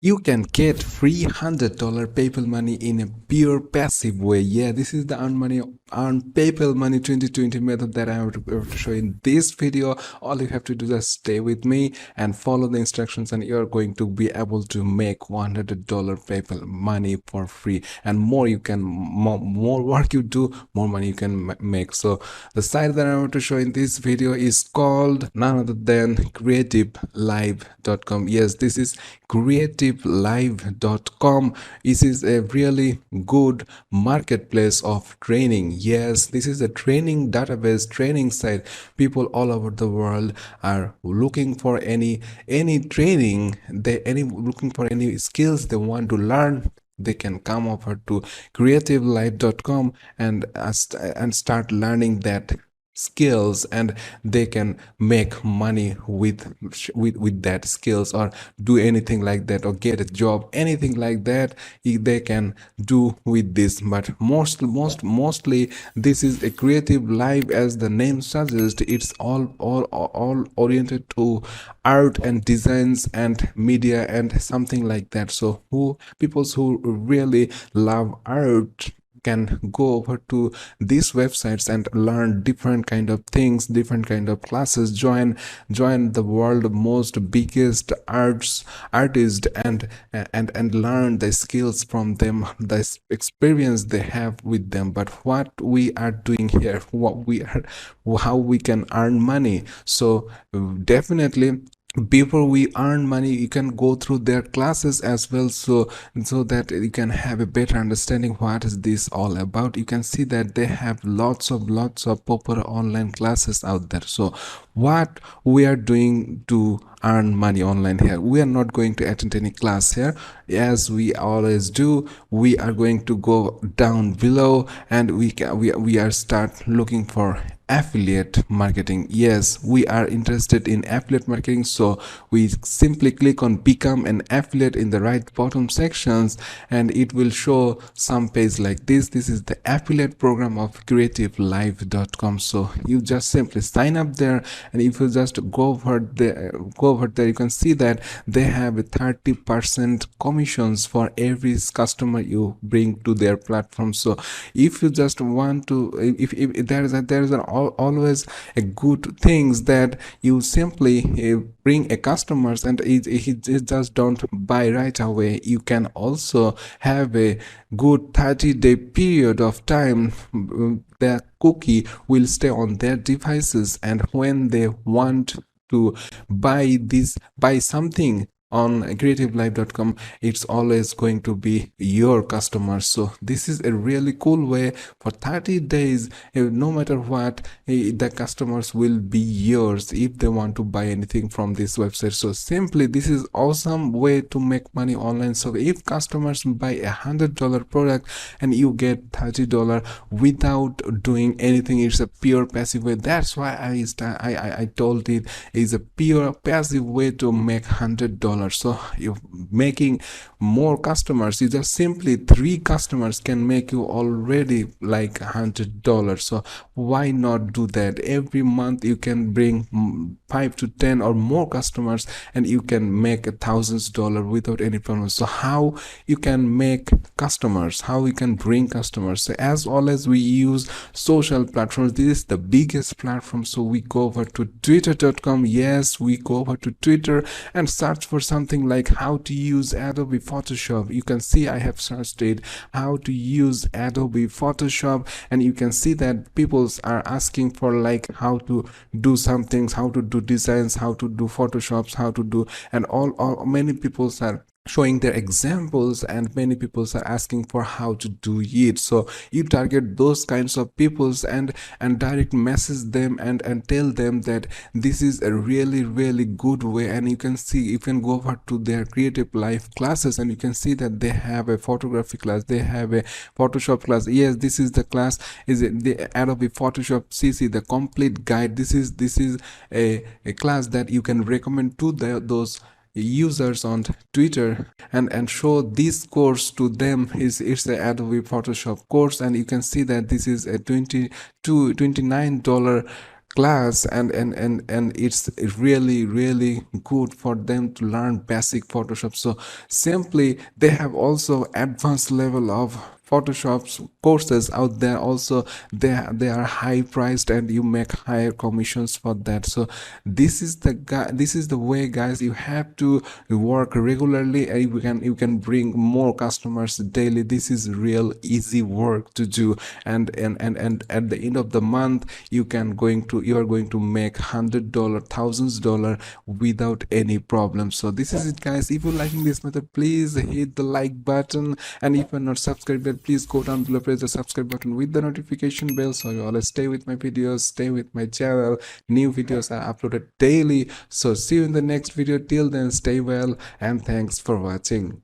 You can get free $100 PayPal money in a pure passive way. Yeah, this is the earn PayPal money 2020 method that I have to show in this video. All you have to do is just stay with me and follow the instructions, and you're going to be able to make $100 PayPal money for free. And more you can, more work you do, more money you can make. So the site that I want to show in this video is called none other than creativelive.com. Yes, this is creativelive.com. This is a really good marketplace of training. Yes, this is a training database, training site. People all over the world are looking for any training, looking for any skills they want to learn. They can come over to creativelive.com and start learning that skills, and they can make money with that skills, or do anything like that, or get a job, anything like that they can do with this. But mostly this is a creative live, as the name suggests. It's all oriented to art and designs and media and something like that. So people who really love art can go over to these websites and learn different kind of things, different kind of classes, join the world most biggest artist, and learn the skills from them, the experience they have with them. But what we are doing here, how we can earn money. So definitely, before we earn money, you can go through their classes as well, so that you can have a better understanding what is this all about. You can see that they have lots of popular online classes out there. So what we are doing to earn money online here, we are not going to attend any class here. As we always do, we are going to go down below, and we are start looking for affiliate marketing. Yes, we are interested in affiliate marketing, so we simply click on become an affiliate in the right bottom sections, and it will show some page like this. This is the affiliate program of creativelive.com. so you just simply sign up there, and if you just go over there, you can see that they have a 30% commissions for every customer you bring to their platform. So if you just want to, if there is always a good things that you simply bring a customers, and it just don't buy right away. You can also have a good 30-day period of time. The cookie will stay on their devices, and when they want to buy something on creativelive.com, it's always going to be your customers. So this is a really cool way. For 30 days, no matter what, the customers will be yours if they want to buy anything from this website. So simply, this is awesome way to make money online. So if customers buy $100 product and you get $30 without doing anything, it's a pure passive way. That's why I told it is a pure passive way to make $100. So you're making more customers. You just simply 3 customers can make you already like $100. So why not do that? Every month you can bring 5 to 10 or more customers, and you can make $1,000 without any problem. So how you can make customers, how we can bring customers? So as always, we use social platforms. This is the biggest platform. So we go over to twitter.com. Yes, we go over to Twitter and search for something like how to use Adobe Photoshop. You can see I have searched it, how to use Adobe Photoshop, and you can see that people are asking for like how to do some things, how to do designs, how to do Photoshops, how to do, and all many people are showing their examples, and many people are asking for how to do it. So you target those kinds of peoples and direct message them and tell them that this is a really good way. And you can see, you can go over to their creative life classes, and you can see that they have a photography class, they have a Photoshop class. Yes, this is the class, is it the Adobe Photoshop CC, the complete guide. This is a class that you can recommend to those users on Twitter and show this course to them. It's the Adobe Photoshop course, and you can see that this is a $29 class, and it's really good for them to learn basic Photoshop. So simply they have also advanced level of Photoshop's courses out there also. They are high priced and you make higher commissions for that. So this is the way, guys. You have to work regularly and you can bring more customers daily. This is real easy work to do, and at the end of the month you are going to make $100 thousands dollar without any problem. So this is it, guys. If you're liking this method, please hit the like button, and if you're not subscribed yet, please go down below, press the subscribe button with the notification bell, so you always stay with my videos, stay with my channel. New videos are uploaded daily. So see you in the next video. Till then, stay well and thanks for watching.